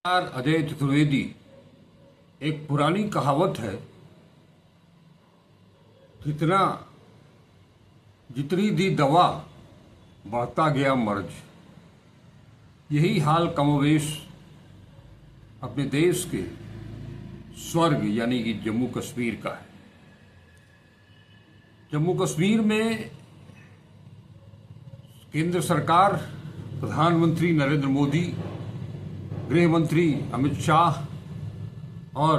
अजय चतुर्वेदी। एक पुरानी कहावत है, जितनी दी दवा बढ़ता गया मर्ज। यही हाल कमोवेश अपने देश के स्वर्ग यानी कि जम्मू कश्मीर का है। जम्मू कश्मीर में केंद्र सरकार, प्रधानमंत्री नरेंद्र मोदी, गृह मंत्री अमित शाह और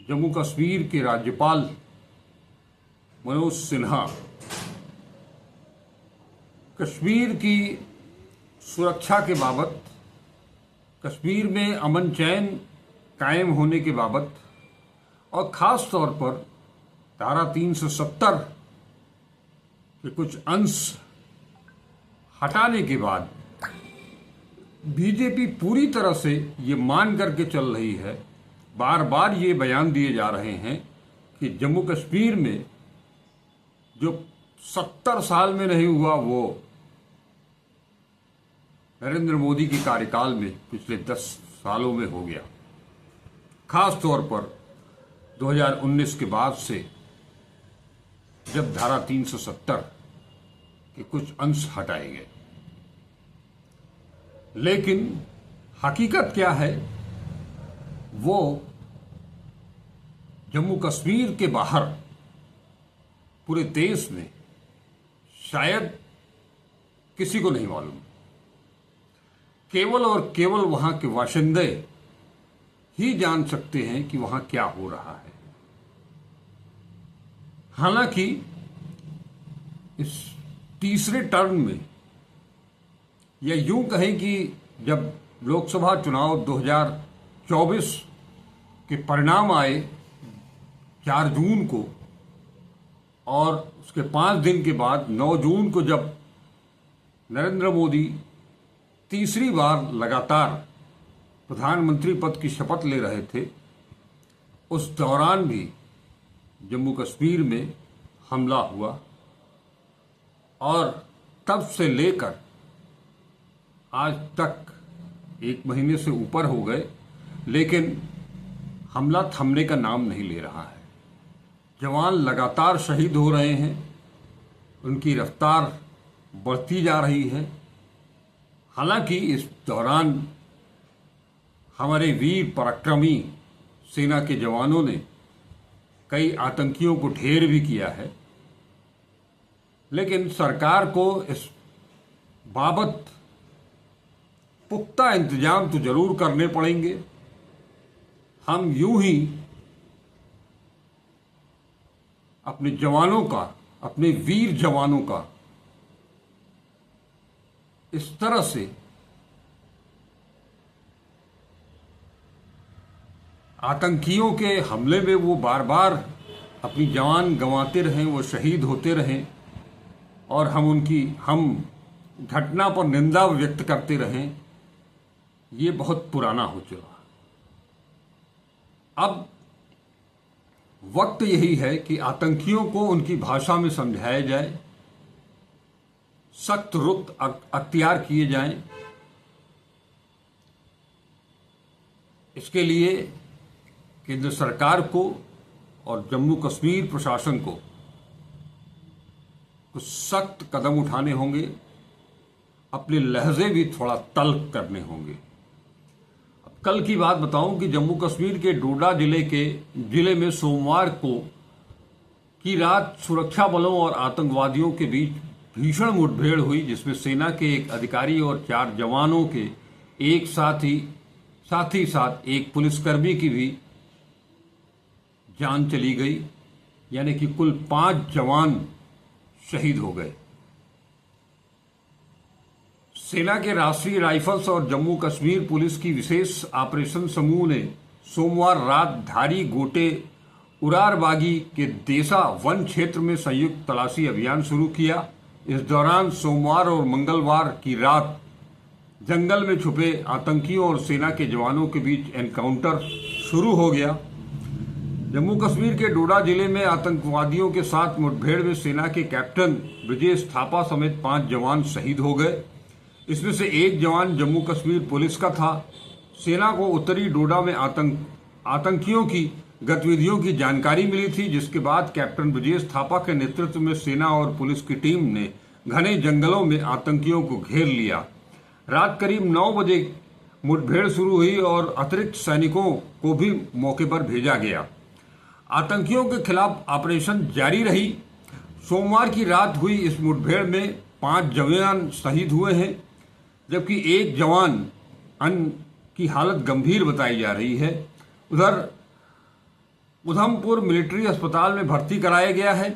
जम्मू कश्मीर के राज्यपाल मनोज सिन्हा कश्मीर की सुरक्षा के बाबत, कश्मीर में अमन चैन कायम होने के बाबत और खास तौर पर धारा 370 के कुछ अंश हटाने के बाद बीजेपी पूरी तरह से ये मान करके चल रही है, बार बार ये बयान दिए जा रहे हैं कि जम्मू कश्मीर में जो 70 साल में नहीं हुआ वो नरेंद्र मोदी के कार्यकाल में पिछले 10 सालों में हो गया। खास तौर पर 2019 के बाद से जब धारा 370 के कुछ अंश हटाए गए। लेकिन हकीकत क्या है, वो जम्मू कश्मीर के बाहर पूरे देश में शायद किसी को नहीं मालूम। केवल और केवल वहां के बाशिंदे ही जान सकते हैं कि वहां क्या हो रहा है। हालांकि इस तीसरे टर्म में, या यूं कहें कि जब लोकसभा चुनाव 2024 के परिणाम आए 4 जून को, और उसके 5 दिन के बाद 9 जून को जब नरेंद्र मोदी तीसरी बार लगातार प्रधानमंत्री पद की शपथ ले रहे थे, उस दौरान भी जम्मू कश्मीर में हमला हुआ और तब से लेकर आज तक 1 महीने से ऊपर हो गए, लेकिन हमला थमने का नाम नहीं ले रहा है। जवान लगातार शहीद हो रहे हैं, उनकी रफ्तार बढ़ती जा रही है। हालांकि इस दौरान हमारे वीर पराक्रमी सेना के जवानों ने कई आतंकियों को ढेर भी किया है, लेकिन सरकार को इस बाबत पुख्ता इंतजाम तो जरूर करने पड़ेंगे। हम यूं ही अपने जवानों का, अपने वीर जवानों का इस तरह से आतंकियों के हमले में वो बार बार अपनी जान गंवाते रहें, वो शहीद होते रहें, और हम घटना पर निंदा व्यक्त करते रहें, ये बहुत पुराना हो चुका। अब वक्त यही है कि आतंकियों को उनकी भाषा में समझाया जाए, सख्त रुख अख्तियार किए जाएं। इसके लिए केंद्र सरकार को और जम्मू कश्मीर प्रशासन को कुछ सख्त कदम उठाने होंगे, अपने लहजे भी थोड़ा तल्ख करने होंगे। अब कल की बात बताऊं कि जम्मू कश्मीर के डोडा जिले में सोमवार को की रात सुरक्षा बलों और आतंकवादियों के बीच भीषण मुठभेड़ हुई, जिसमें सेना के एक अधिकारी और 4 जवानों के एक साथ ही एक पुलिसकर्मी की भी जान चली गई, यानी कि कुल 5 जवान शहीद हो गए। सेना के राष्ट्रीय राइफल्स और जम्मू कश्मीर पुलिस की विशेष ऑपरेशन समूह ने सोमवार रात धारी गोटे उरारबागी के देसा वन क्षेत्र में संयुक्त तलाशी अभियान शुरू किया। इस दौरान सोमवार और मंगलवार की रात जंगल में छुपे आतंकियों और सेना के जवानों के बीच एनकाउंटर शुरू हो गया। जम्मू कश्मीर के डोडा जिले में आतंकवादियों के साथ मुठभेड़ में सेना के कैप्टन ब्रजेश थापा समेत 5 जवान शहीद हो गए। इसमें से एक जवान जम्मू कश्मीर पुलिस का था। सेना को उत्तरी डोडा में आतंकियों की गतिविधियों की जानकारी मिली थी, जिसके बाद कैप्टन ब्रजेश थापा के नेतृत्व में सेना और पुलिस की टीम ने घने जंगलों में आतंकियों को घेर लिया। रात करीब 9 बजे मुठभेड़ शुरू हुई और अतिरिक्त सैनिकों को भी मौके पर भेजा गया। आतंकियों के खिलाफ ऑपरेशन जारी रही। सोमवार की रात हुई इस मुठभेड़ में 5 जवान शहीद हुए हैं, जबकि एक जवान की हालत गंभीर बताई जा रही है। उधर उधमपुर मिलिट्री अस्पताल में भर्ती कराया गया है।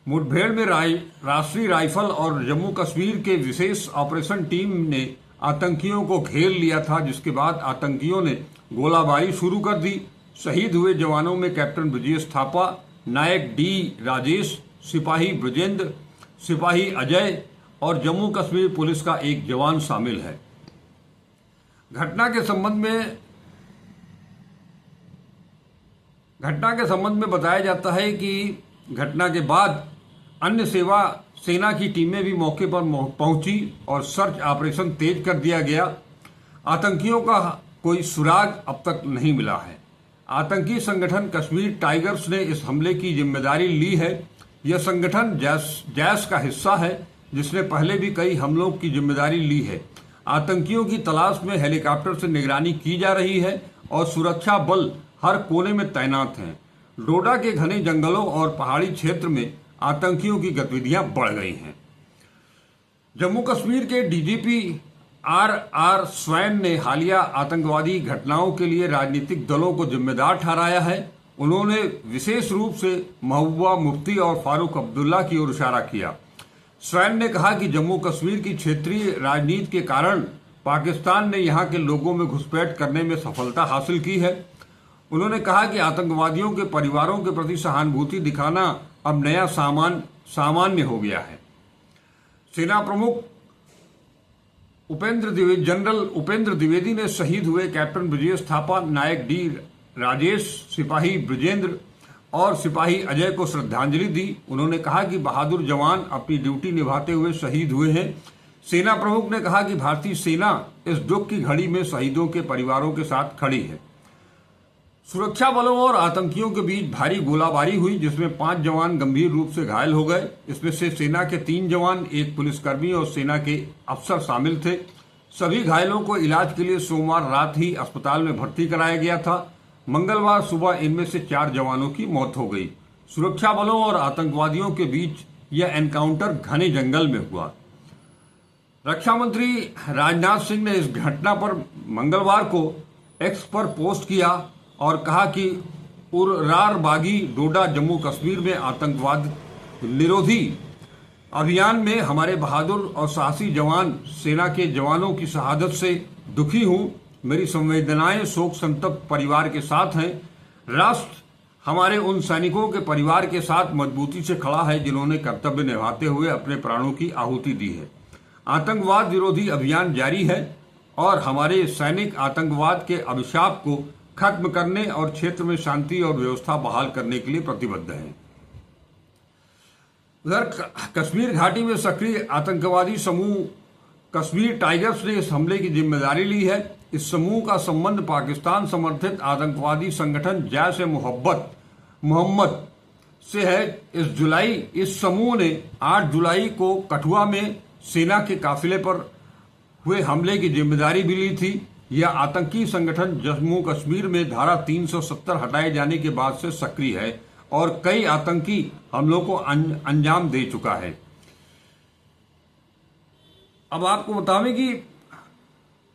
मुठभेड़ में राष्ट्रीय राइफल और जम्मू कश्मीर के विशेष ऑपरेशन टीम ने आतंकियों को घेर लिया था, जिसके बाद आतंकियों ने गोलाबारी शुरू कर दी। शहीद हुए जवानों में कैप्टन ब्रजेश थापा, नायक डी राजेश, सिपाही ब्रजेंद्र, सिपाही अजय और जम्मू कश्मीर पुलिस का एक जवान शामिल है। घटना के संबंध में बताया जाता है कि घटना के बाद अन्य सेना की टीमें भी मौके पर पहुंची और सर्च ऑपरेशन तेज कर दिया गया। आतंकियों का कोई सुराग अब तक नहीं मिला है। आतंकी संगठन कश्मीर टाइगर्स ने इस हमले की जिम्मेदारी ली है। यह संगठन जैश का हिस्सा है, जिसने पहले भी कई हमलों की जिम्मेदारी ली है। आतंकियों की तलाश में हेलीकॉप्टर से निगरानी की जा रही है और सुरक्षा बल हर कोने में तैनात हैं। डोडा के घने जंगलों और पहाड़ी क्षेत्र में आतंकियों की गतिविधियां बढ़ गई हैं। जम्मू कश्मीर के डीजीपी आर स्वैन ने हालिया आतंकवादी घटनाओं के लिए राजनीतिक दलों को जिम्मेदार ठहराया है। उन्होंने विशेष रूप से महबूबा मुफ्ती और फारूक अब्दुल्ला की ओर इशारा किया। स्वैन ने कहा कि जम्मू कश्मीर की क्षेत्रीय राजनीति के कारण पाकिस्तान ने यहां के लोगों में घुसपैठ करने में सफलता हासिल की है। उन्होंने कहा कि आतंकवादियों के परिवारों के प्रति सहानुभूति दिखाना अब नया सामान्य हो गया है। सेना प्रमुख जनरल उपेंद्र द्विवेदी ने शहीद हुए कैप्टन ब्रजेश थापा, नायक डी राजेश, सिपाही ब्रजेंद्र और सिपाही अजय को श्रद्धांजलि दी। उन्होंने कहा कि बहादुर जवान अपनी ड्यूटी निभाते हुए शहीद हुए हैं। सेना प्रमुख ने कहा कि भारतीय सेना इस दुख की घड़ी में शहीदों के परिवारों के साथ खड़ी है। सुरक्षा बलों और आतंकियों के बीच भारी गोलाबारी हुई, जिसमें 5 जवान गंभीर रूप से घायल हो गए। इसमें से सेना के 3 जवान, एक पुलिसकर्मी और सेना के अफसर शामिल थे। सभी घायलों को इलाज के लिए सोमवार रात ही अस्पताल में भर्ती कराया गया था। मंगलवार सुबह इनमें से 4 जवानों की मौत हो गई। सुरक्षा बलों और आतंकवादियों के बीच यह एनकाउंटर घने जंगल में हुआ। रक्षा मंत्री राजनाथ सिंह ने इस घटना पर मंगलवार को एक्स पर पोस्ट किया और कहा कि उर्रार बागी डोडा जम्मू कश्मीर में आतंकवाद निरोधी अभियान में हमारे बहादुर और साहसी जवान सेना के जवानों की शहादत से दुखी हूं। मेरी संवेदनाएं शोक संतप्त परिवार के साथ हैं। राष्ट्र हमारे उन सैनिकों के परिवार के साथ मजबूती से खड़ा है जिन्होंने कर्तव्य निभाते हुए अपने प्राणों की आहुति दी है। आतंकवाद विरोधी अभियान जारी है और हमारे सैनिक आतंकवाद के अभिशाप को खत्म करने और क्षेत्र में शांति और व्यवस्था बहाल करने के लिए प्रतिबद्ध हैं। उधर कश्मीर घाटी में सक्रिय आतंकवादी समूह कश्मीर टाइगर्स ने इस हमले की जिम्मेदारी ली है। इस समूह का संबंध पाकिस्तान समर्थित आतंकवादी संगठन जैश ए मोहम्मद से है। इस समूह ने 8 जुलाई को कठुआ में सेना के काफिले पर हुए हमले की जिम्मेदारी भी ली थी। यह आतंकी संगठन जम्मू कश्मीर में धारा 370 हटाए जाने के बाद से सक्रिय है और कई आतंकी हमलों को अंजाम दे चुका है। अब आपको बतावें कि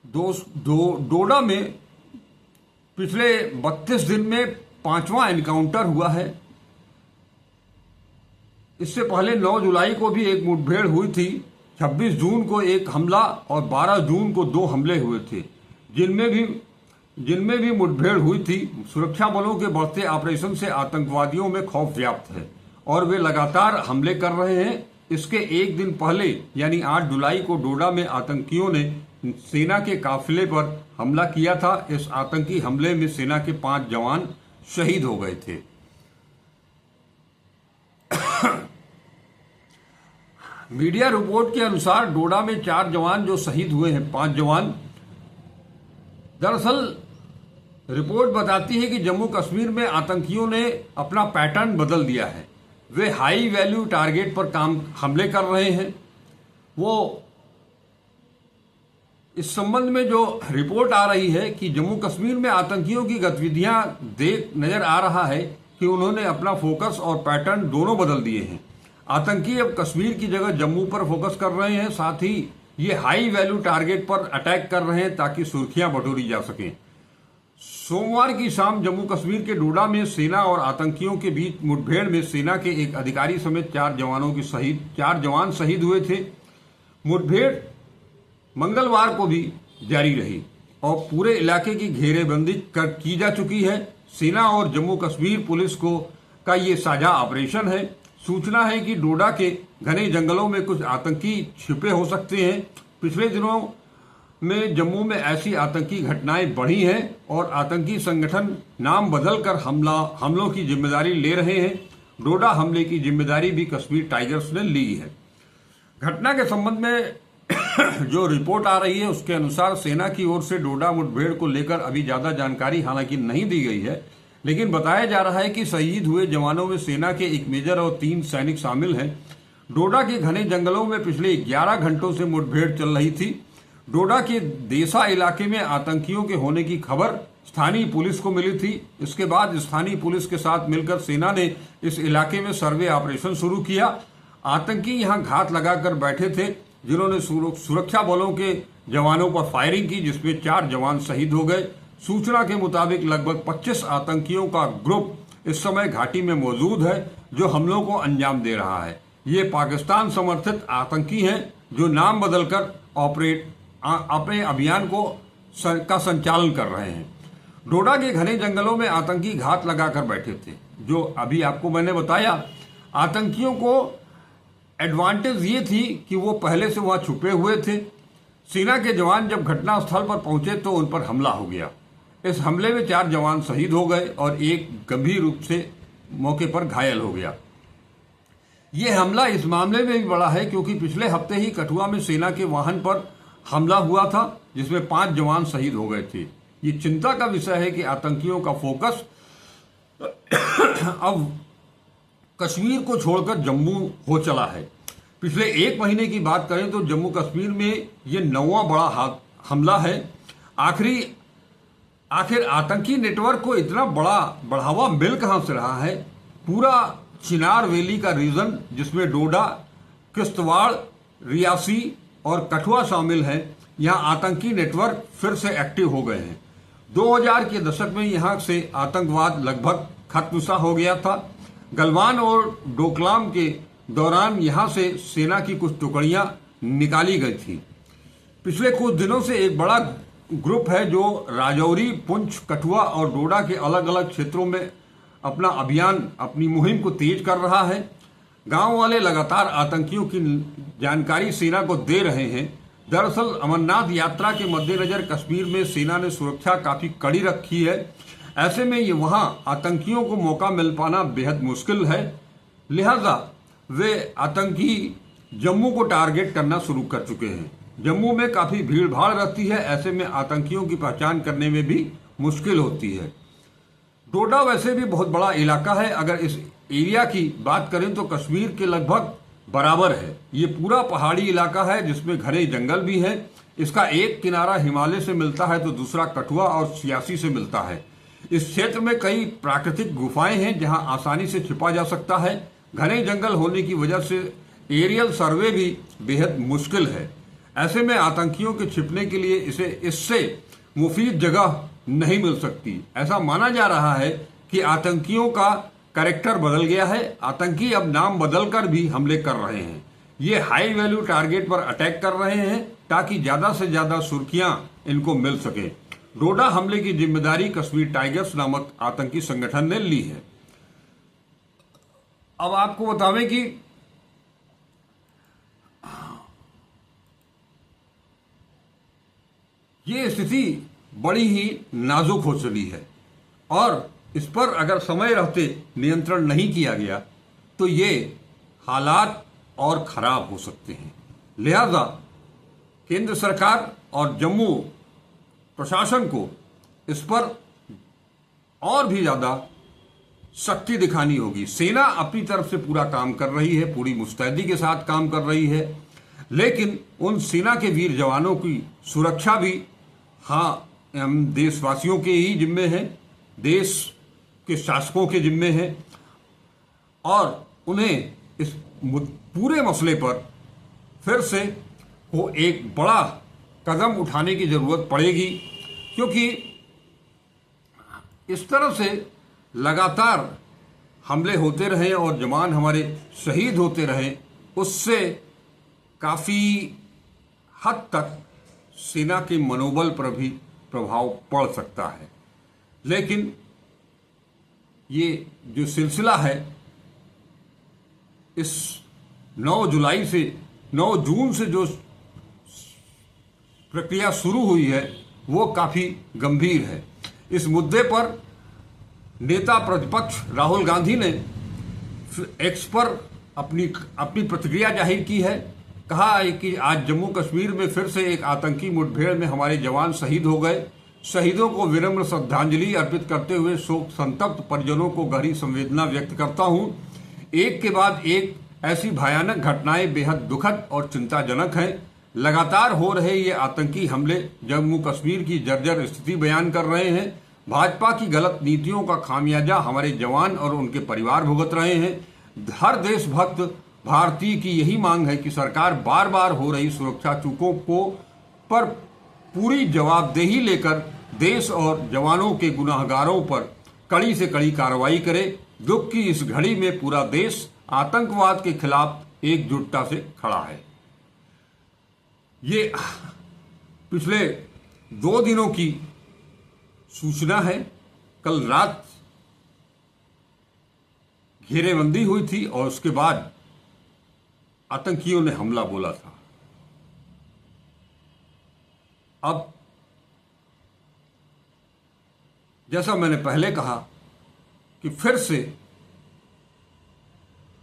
डोडा में पिछले 32 दिन में 5वां एनकाउंटर हुआ है। इससे पहले 9 जुलाई को भी एक मुठभेड़ हुई थी। 26 जून को एक हमला और 12 जून को 2 हमले हुए थे, जिनमें भी मुठभेड़ हुई थी। सुरक्षा बलों के बढ़ते ऑपरेशन से आतंकवादियों में खौफ व्याप्त है और वे लगातार हमले कर रहे हैं। इसके एक दिन पहले यानी 8 जुलाई को डोडा में आतंकियों ने सेना के काफिले पर हमला किया था। इस आतंकी हमले में सेना के 5 जवान शहीद हो गए थे। मीडिया रिपोर्ट के अनुसार डोडा में 4 जवान जो शहीद हुए हैं, 5 जवान, दरअसल रिपोर्ट बताती है कि जम्मू कश्मीर में आतंकियों ने अपना पैटर्न बदल दिया है। वे हाई वैल्यू टारगेट पर हमले कर रहे हैं। वो इस संबंध में जो रिपोर्ट आ रही है कि जम्मू कश्मीर में आतंकियों की गतिविधियां देख नजर आ रहा है कि उन्होंने अपना फोकस और पैटर्न दोनों बदल दिए हैं। आतंकी अब कश्मीर की जगह जम्मू पर फोकस कर रहे हैं, साथ ही ये हाई वैल्यू टारगेट पर अटैक कर रहे हैं ताकि सुर्खियां बटोरी जा सकें। सोमवार की शाम जम्मू कश्मीर के डोडा में सेना और आतंकियों के बीच मुठभेड़ में सेना के एक अधिकारी समेत 4 जवान शहीद हुए थे। मुठभेड़ मंगलवार को भी जारी रही और पूरे इलाके की घेरेबंदी की जा चुकी है। सेना और जम्मू कश्मीर पुलिस का ये साझा ऑपरेशन है। सूचना है कि डोडा के घने जंगलों में कुछ आतंकी छिपे हो सकते हैं। पिछले दिनों में जम्मू में ऐसी आतंकी घटनाएं बढ़ी हैं और आतंकी संगठन नाम बदलकर हमलों की जिम्मेदारी ले रहे हैं। डोडा हमले की जिम्मेदारी भी कश्मीर टाइगर्स ने ली है। घटना के संबंध में जो रिपोर्ट आ रही है उसके अनुसार सेना की ओर से डोडा मुठभेड़ को लेकर अभी ज्यादा जानकारी हालांकि नहीं दी गई है, लेकिन बताया जा रहा है कि शहीद हुए जवानों में सेना के एक मेजर और 3 सैनिक शामिल हैं। डोडा के घने जंगलों में पिछले 11 घंटों से मुठभेड़ चल रही थी। डोडा के देसा इलाके में आतंकियों के होने की खबर स्थानीय पुलिस को मिली थी। इसके बाद स्थानीय पुलिस के साथ मिलकर सेना ने इस इलाके में सर्वे ऑपरेशन शुरू किया। आतंकी यहां घात लगाकर बैठे थे, जिन्होंने सुरक्षा बलों के जवानों पर फायरिंग की, जिसमें 4 जवान शहीद हो गए। सूचना के मुताबिक लगभग 25 आतंकियों का ग्रुप इस समय घाटी में मौजूद है जो हमलों को अंजाम दे रहा है। ये पाकिस्तान समर्थित आतंकी हैं जो नाम बदलकर अपने अभियान का संचालन कर रहे हैं। डोडा के घने जंगलों में आतंकी घात लगाकर बैठे थे, जो अभी आपको मैंने बताया। आतंकियों को एडवांटेज ये थी कि वो पहले से वहां छुपे हुए थे। सेना के जवान जब घटनास्थल पर पहुंचे तो उन पर हमला हो गया। इस हमले में 4 जवान शहीद हो गए और एक गंभीर रूप से मौके पर घायल हो गया। यह हमला इस मामले में भी बड़ा है क्योंकि पिछले हफ्ते ही कठुआ में सेना के वाहन पर हमला हुआ था, जिसमें 5 जवान शहीद हो गए थे। ये चिंता का विषय है कि आतंकियों का फोकस अब कश्मीर को छोड़कर जम्मू हो चला है। पिछले 1 महीने की बात करें तो जम्मू कश्मीर में ये 9वां बड़ा हमला है। आखिर आतंकी नेटवर्क को इतना बड़ा बढ़ावा मिल कहां से रहा है? पूरा चिनार वैली का रीजन, जिसमें डोडा, किश्तवाड़, रियासी और कठुआ शामिल है, यहां आतंकी नेटवर्क फिर से एक्टिव हो गए हैं। 2000 के दशक में यहां से आतंकवाद लगभग खत्म सा हो गया था। गलवान और डोकलाम के दौरान यहां से सेना की कुछ टुकड़ियां निकाली गई थी। पिछले कुछ दिनों से एक बड़ा ग्रुप है जो राजौरी, पुंछ, कठुआ और डोडा के अलग अलग क्षेत्रों में अपना अभियान, अपनी मुहिम को तेज कर रहा है। गांव वाले लगातार आतंकियों की जानकारी सेना को दे रहे हैं। दरअसल अमरनाथ यात्रा के मद्देनजर कश्मीर में सेना ने सुरक्षा काफी कड़ी रखी है। ऐसे में ये वहां आतंकियों को मौका मिल पाना बेहद मुश्किल है। लिहाजा वे आतंकी जम्मू को टारगेट करना शुरू कर चुके हैं। जम्मू में काफी भीड़ भाड़ रहती है, ऐसे में आतंकियों की पहचान करने में भी मुश्किल होती है। डोडा वैसे भी बहुत बड़ा इलाका है। अगर इस एरिया की बात करें तो कश्मीर के लगभग बराबर है। ये पूरा पहाड़ी इलाका है जिसमें घने जंगल भी है। इसका एक किनारा हिमालय से मिलता है तो दूसरा कठुआ और सियासी से मिलता है। इस क्षेत्र में कई प्राकृतिक गुफाएं हैं जहां आसानी से छिपा जा सकता है। घने जंगल होने की वजह से एरियल सर्वे भी बेहद मुश्किल है। ऐसे में आतंकियों के छिपने के लिए इससे मुफीद जगह नहीं मिल सकती। ऐसा माना जा रहा है कि आतंकियों का कैरेक्टर बदल गया है। आतंकी अब नाम बदलकर भी हमले कर रहे हैं। ये हाई वैल्यू टारगेट पर अटैक कर रहे हैं ताकि ज्यादा से ज्यादा सुर्खियां इनको मिल सके। डोडा हमले की जिम्मेदारी कश्मीर टाइगर्स नामक आतंकी संगठन ने ली है। अब आपको बतावें कि ये स्थिति बड़ी ही नाजुक हो चली है और इस पर अगर समय रहते नियंत्रण नहीं किया गया तो ये हालात और खराब हो सकते हैं। लिहाजा केंद्र सरकार और जम्मू प्रशासन को इस पर और भी ज्यादा शक्ति दिखानी होगी। सेना अपनी तरफ से पूरा काम कर रही है, पूरी मुस्तैदी के साथ काम कर रही है, लेकिन उन सेना के वीर जवानों की सुरक्षा भी हम देशवासियों के ही जिम्मे है, देश के शासकों के जिम्मे है, और उन्हें इस पूरे मसले पर फिर से वो एक बड़ा कदम उठाने की जरूरत पड़ेगी, क्योंकि इस तरह से लगातार हमले होते रहे और जवान हमारे शहीद होते रहे, उससे काफी हद तक सेना के मनोबल पर भी प्रभाव पड़ सकता है। लेकिन ये जो सिलसिला है, इस 9 जून से जो प्रक्रिया शुरू हुई है वो काफी गंभीर है। इस मुद्दे पर नेता प्रतिपक्ष राहुल गांधी ने एक्स पर अपनी प्रतिक्रिया जाहिर की है। कहा है कि आज जम्मू कश्मीर में फिर से एक आतंकी मुठभेड़ में हमारे जवान शहीद हो गए। शहीदों को विनम्र श्रद्धांजलि अर्पित करते हुए शोक संतप्त परिजनों को गहरी संवेदना व्यक्त करता हूं। एक के बाद एक ऐसी भयानक घटनाएं बेहद दुखद और चिंताजनक हैं। लगातार हो रहे ये आतंकी हमले जम्मू कश्मीर की जर्जर स्थिति बयान कर रहे हैं। भाजपा की गलत नीतियों का खामियाजा हमारे जवान और उनके परिवार भुगत रहे हैं। हर देशभक्त भारतीय की यही मांग है कि सरकार बार बार हो रही सुरक्षा चूकों को पर पूरी जवाबदेही लेकर देश और जवानों के गुनाहगारों पर कड़ी से कड़ी कार्रवाई करे। दुख की इस घड़ी में पूरा देश आतंकवाद के खिलाफ एकजुटता से खड़ा है। ये पिछले 2 दिनों की सूचना है। कल रात घेरेबंदी हुई थी और उसके बाद आतंकियों ने हमला बोला था। अब जैसा मैंने पहले कहा कि फिर से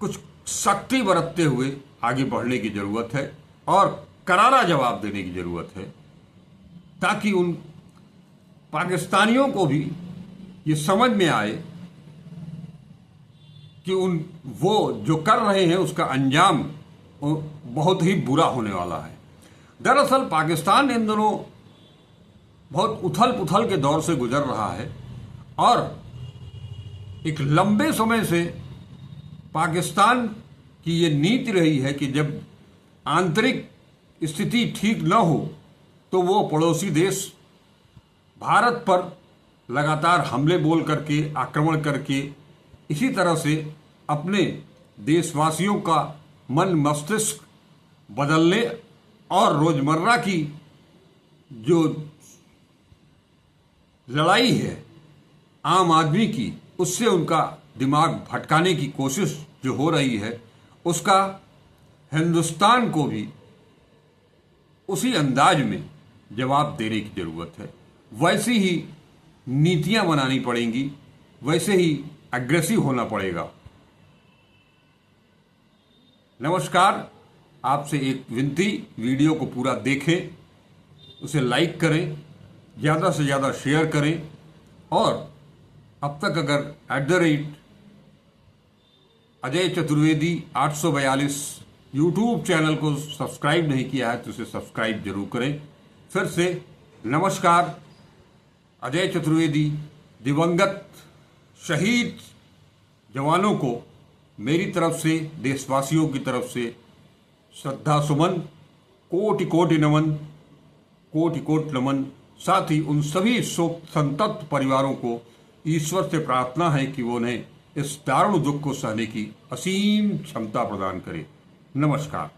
कुछ सख्ती बरतते हुए आगे बढ़ने की जरूरत है और करारा जवाब देने की जरूरत है, ताकि उन पाकिस्तानियों को भी ये समझ में आए कि वो जो कर रहे हैं उसका अंजाम बहुत ही बुरा होने वाला है। दरअसल पाकिस्तान इन दिनों बहुत उथल पुथल के दौर से गुजर रहा है और एक लंबे समय से पाकिस्तान की ये नीति रही है कि जब आंतरिक स्थिति ठीक न हो तो वो पड़ोसी देश भारत पर लगातार हमले बोल करके, आक्रमण करके, इसी तरह से अपने देशवासियों का मन मस्तिष्क बदलने और रोजमर्रा की जो लड़ाई है आम आदमी की, उससे उनका दिमाग भटकाने की कोशिश जो हो रही है, उसका हिंदुस्तान को भी उसी अंदाज में जवाब देने की जरूरत है। वैसी ही नीतियां बनानी पड़ेंगी, वैसे ही अग्रेसिव होना पड़ेगा। नमस्कार, आपसे एक विनती, वीडियो को पूरा देखें, उसे लाइक करें, ज़्यादा से ज़्यादा शेयर करें और अब तक अगर @अजय चतुर्वेदी 842 यूट्यूब चैनल को सब्सक्राइब नहीं किया है तो उसे सब्सक्राइब जरूर करें। फिर से नमस्कार, अजय चतुर्वेदी दिवंगत शहीद जवानों को मेरी तरफ से, देशवासियों की तरफ से श्रद्धा सुमन, कोटि कोटि नमन, कोटि कोटि नमन। साथ ही उन सभी शोक संतप्त परिवारों को ईश्वर से प्रार्थना है कि वो उन्हें इस दारुण दुख को सहने की असीम क्षमता प्रदान करे। नमस्कार।